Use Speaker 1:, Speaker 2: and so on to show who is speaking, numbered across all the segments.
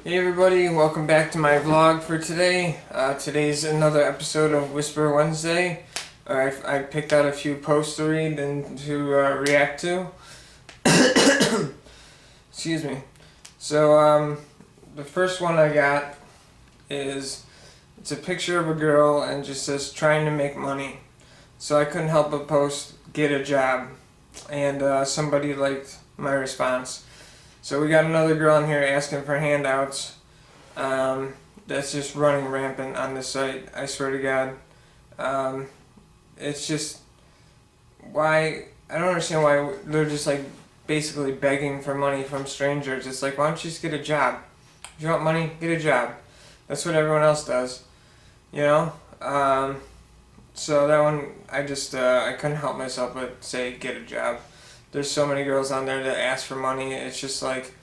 Speaker 1: Hey everybody, welcome back to my vlog for today. Today's another episode of Whisper Wednesday. I picked out a few posts to read and to react to. Excuse me. So the first one I got is, it's a picture of a girl and just says trying to make money. So I couldn't help but post get a job, and somebody liked my response. So we got another girl in here asking for handouts. That's just running rampant on this site, I swear to God. It's just, why, I don't understand why they're just like basically begging for money from strangers. It's like, why don't you just get a job? If you want money, get a job. That's what everyone else does, you know? So that one, I couldn't help myself but say get a job. There's so many girls on there that ask for money. It's just like,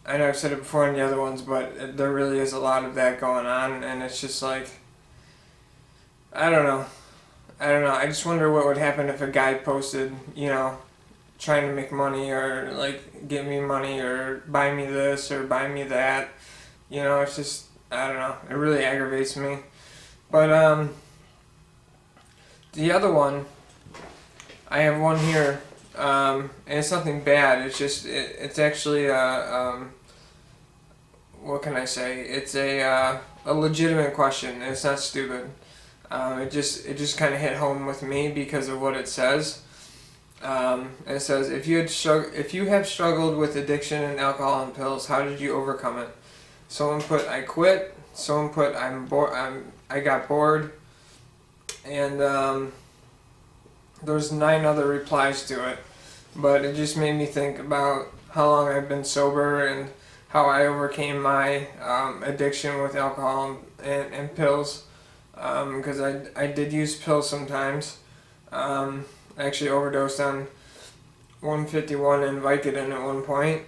Speaker 1: I know I've said it before in the other ones, but there really is a lot of that going on, and it's just like, I don't know. I just wonder what would happen if a guy posted, you know, trying to make money, or like, give me money, or buy me this, or buy me that. You know, it's just, I don't know. It really aggravates me. But, the other one, I have one here. And it's nothing bad. It's just it's actually what can I say? It's a legitimate question. It's not stupid. It just kind of hit home with me because of what it says. It says, if you have struggled with addiction and alcohol and pills, how did you overcome it? Someone put I quit. Someone put I got bored, and there's 9 other replies to it, but it just made me think about how long I've been sober and how I overcame my addiction with alcohol and pills, because I did use pills sometimes. I actually overdosed on 151 and Vicodin at one point.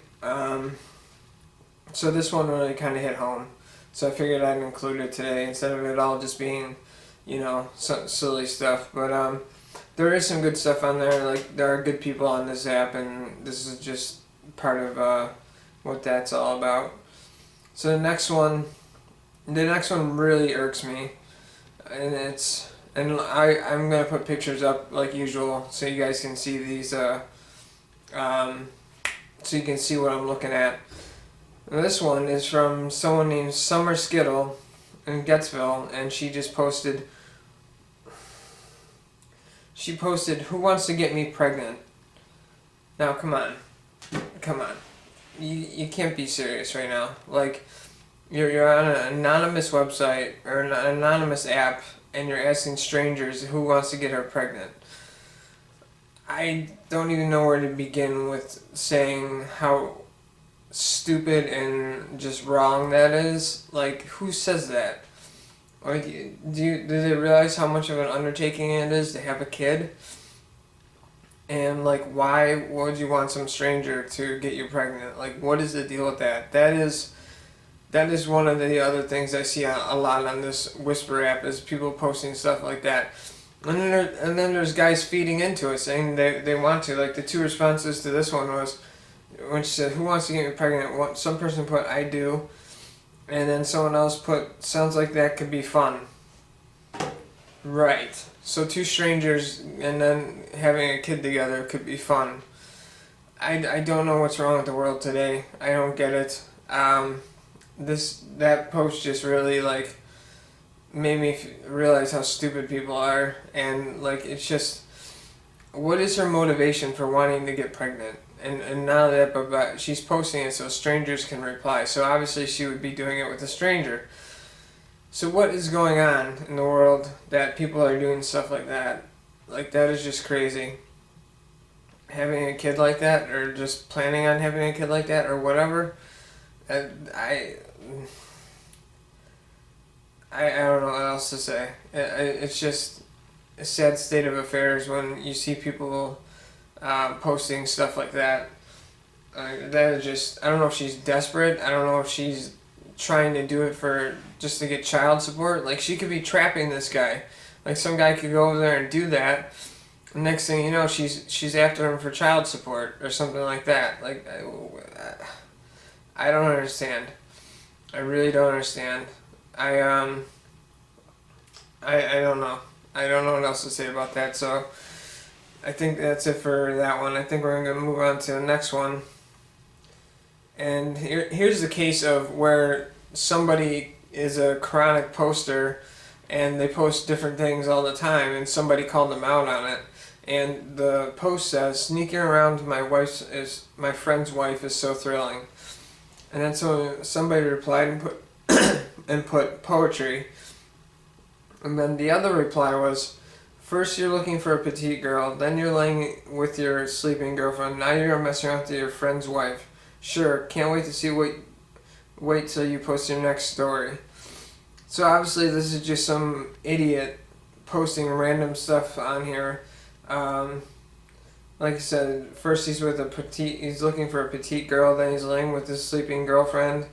Speaker 1: So this one really kind of hit home, so I figured I'd include it today instead of it all just being, you know, some silly stuff. But there is some good stuff on there. Like, there are good people on this app, and this is just part of what that's all about. So the next one really irks me, and I'm gonna put pictures up like usual so you guys can see these. So you can see what I'm looking at. And this one is from someone named Summer Skittle in Gettsville, and she just posted. She posted, "Who wants to get me pregnant?" Now, come on. You can't be serious right now. Like, you're on an anonymous website or an anonymous app, and you're asking strangers who wants to get her pregnant. I don't even know where to begin with saying how stupid and just wrong that is. Like, who says that? Like, do they realize how much of an undertaking it is to have a kid? And like, why would you want some stranger to get you pregnant? Like, what is the deal with that? That is one of the other things I see a lot on this Whisper app, is people posting stuff like that. And then there's guys feeding into it saying they want to. Like, the 2 responses to this one was, when she said, "Who wants to get me pregnant?" Some person put, "I do." And then someone else put, "Sounds like that could be fun." Right. So 2 strangers and then having a kid together could be fun. I don't know what's wrong with the world today. I don't get it. That post just really like made me realize how stupid people are, and like, it's just, what is her motivation for wanting to get pregnant? And not only that, but she's posting it so strangers can reply. So obviously she would be doing it with a stranger. So what is going on in the world that people are doing stuff like that? Like, that is just crazy. Having a kid like that, or just planning on having a kid like that, or whatever. I don't know what else to say. It's just a sad state of affairs when you see people posting stuff like that. That is just, I don't know if she's desperate. I don't know if she's trying to do it just to get child support. Like, she could be trapping this guy. Like, some guy could go over there and do that. Next thing you know, she's after him for child support or something like that. Like, I don't understand. I really don't understand. I I don't know. I don't know what else to say about that. So I think that's it for that one. I think we're gonna move on to the next one. And here's the case of where somebody is a chronic poster and they post different things all the time and somebody called them out on it. And the post says, "Sneaking around my friend's wife is so thrilling." And then somebody replied and put and put poetry. And then the other reply was, "First you're looking for a petite girl, then you're laying with your sleeping girlfriend, now you're messing around with your friend's wife. Sure, can't wait to see wait till you post your next story." So obviously this is just some idiot posting random stuff on here. Like I said, first he's looking for a petite girl, then he's laying with his sleeping girlfriend.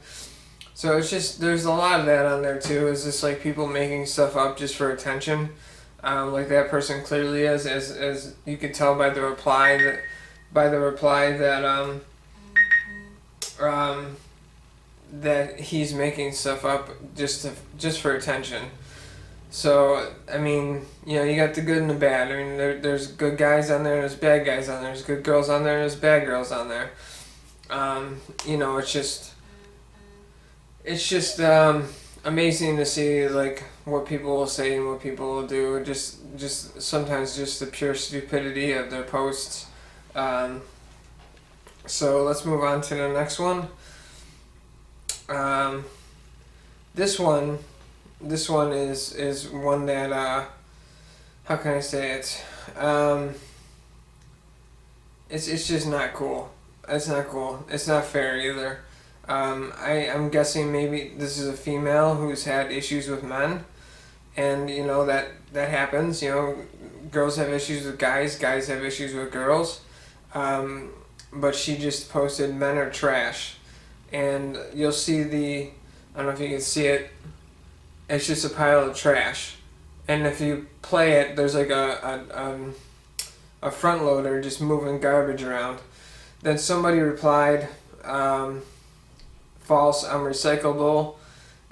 Speaker 1: So it's just, there's a lot of that on there too. It's just like people making stuff up just for attention. Like that person clearly is, as you can tell by the reply that that he's making stuff up just for attention. So I mean, you got the good and the bad. I mean, there's good guys on there, there's bad guys on there, there's good girls on there, there's bad girls on there. It's just amazing to see like what people will say and what people will do. Just sometimes just the pure stupidity of their posts. So let's move on to the next one. This one is one that how can I say it? It's just not cool. It's not cool. It's not fair either. I'm guessing maybe this is a female who's had issues with men, and that happens. Girls have issues with guys have issues with girls. But she just posted "Men are trash," and you'll see I don't know if you can see it. It's just a pile of trash, and if you play it, there's like a front loader just moving garbage around. Then somebody replied, "False, I'm recyclable,"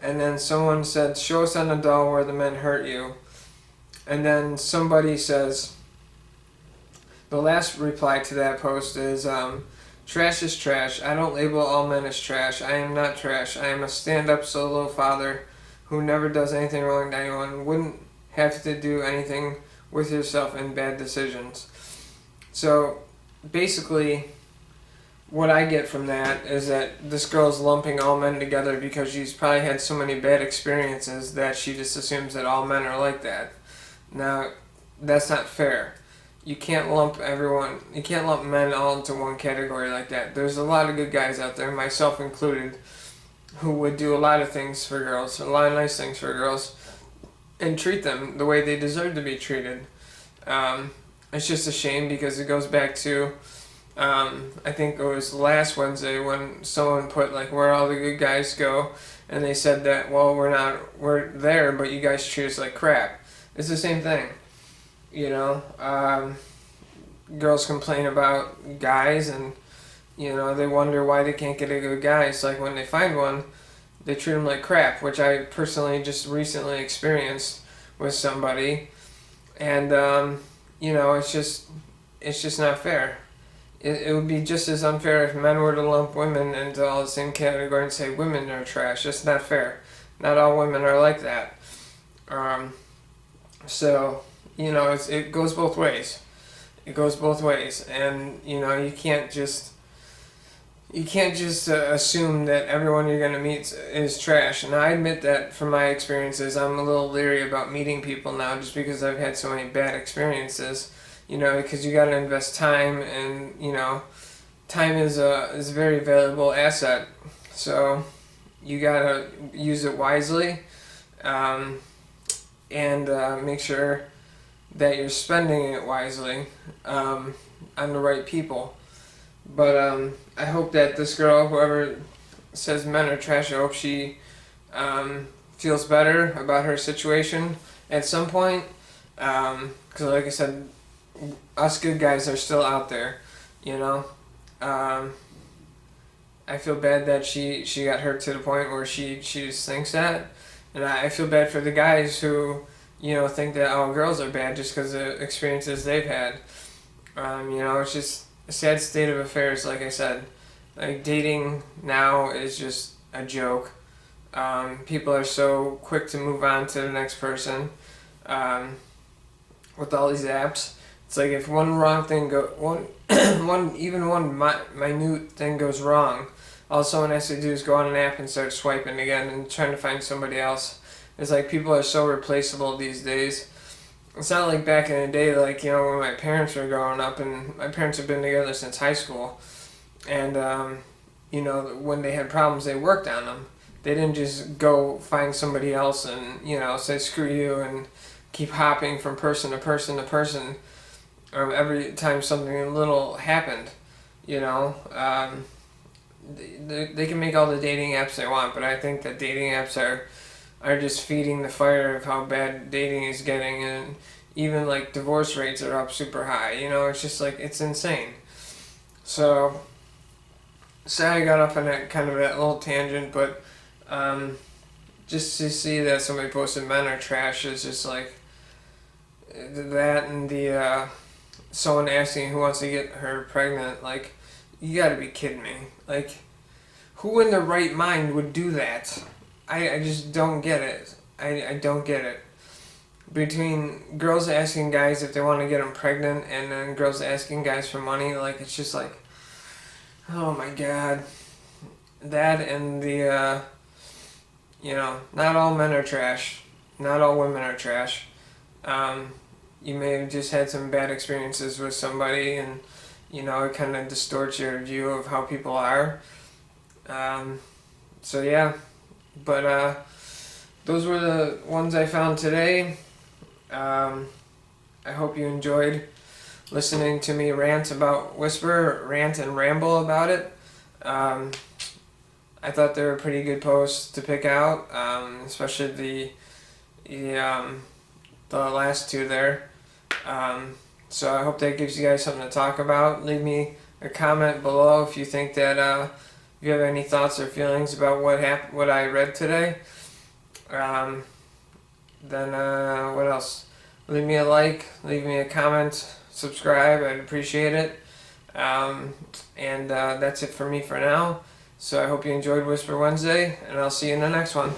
Speaker 1: and then someone said, "Show us on the doll where the men hurt you," and then somebody says, the last reply to that post is, "Trash is trash. I don't label all men as trash. I am not trash. I am a stand-up solo father who never does anything wrong to anyone, wouldn't have to do anything with yourself in bad decisions." So basically what I get from that is that this girl's lumping all men together because she's probably had so many bad experiences that she just assumes that all men are like that. Now, that's not fair. You can't lump men all into one category like that. There's a lot of good guys out there, myself included, who would do a lot of things for girls, a lot of nice things for girls, and treat them the way they deserve to be treated. It's just a shame because it goes back to, I think it was last Wednesday when someone put like where all the good guys go, and they said that, well, we're there, but you guys treat us like crap. It's the same thing. Girls complain about guys and they wonder why they can't get a good guy. It's like when they find one, they treat them like crap, which I personally just recently experienced with somebody. And it's just not fair. It would be just as unfair if men were to lump women into all the same category and say women are trash. That's not fair. Not all women are like that. So it goes both ways. It goes both ways, and you can't just assume that everyone you're gonna meet is trash. And I admit that from my experiences, I'm a little leery about meeting people now, just because I've had so many bad experiences. Because you gotta invest time, and time is a very valuable asset. So you gotta use it wisely, and make sure that you're spending it wisely on the right people. But I hope that this girl, whoever says men are trash, I hope she feels better about her situation at some point. Because like I said, us good guys are still out there, I feel bad that she got hurt to the point where she just thinks that, and I feel bad for the guys who, think that all girls are bad just because of experiences they've had. It's just a sad state of affairs. Like I said, like dating now is just a joke. People are so quick to move on to the next person. With all these apps, it's like if one wrong thing one minute thing goes wrong, all someone has to do is go on an app and start swiping again and trying to find somebody else. It's like people are so replaceable these days. It's not like back in the day, like, when my parents were growing up, and my parents have been together since high school, and when they had problems, they worked on them. They didn't just go find somebody else and say screw you and keep hopping from person to person to person. Every time something little happened, they can make all the dating apps they want, but I think that dating apps are just feeding the fire of how bad dating is getting, and even like divorce rates are up super high. It's just like, it's insane. So, sorry I got off on that little tangent, but just to see that somebody posted men are trash is just like that, and the someone asking who wants to get her pregnant. Like, you gotta be kidding me. Like, who in their right mind would do that? I just don't get it. I don't get it. Between girls asking guys if they want to get them pregnant, and then girls asking guys for money, like, it's just like, oh my god. That, and the, not all men are trash. Not all women are trash. You may have just had some bad experiences with somebody, and, it kind of distorts your view of how people are. So yeah. But those were the ones I found today. I hope you enjoyed listening to me rant and ramble about it. I thought they were pretty good posts to pick out, especially the last two there. So I hope that gives you guys something to talk about. Leave me a comment below if you think that if you have any thoughts or feelings about what I read today. Then what else? Leave me a like, leave me a comment, subscribe. I'd appreciate it. And that's it for me for now. So I hope you enjoyed Whisper Wednesday, and I'll see you in the next one.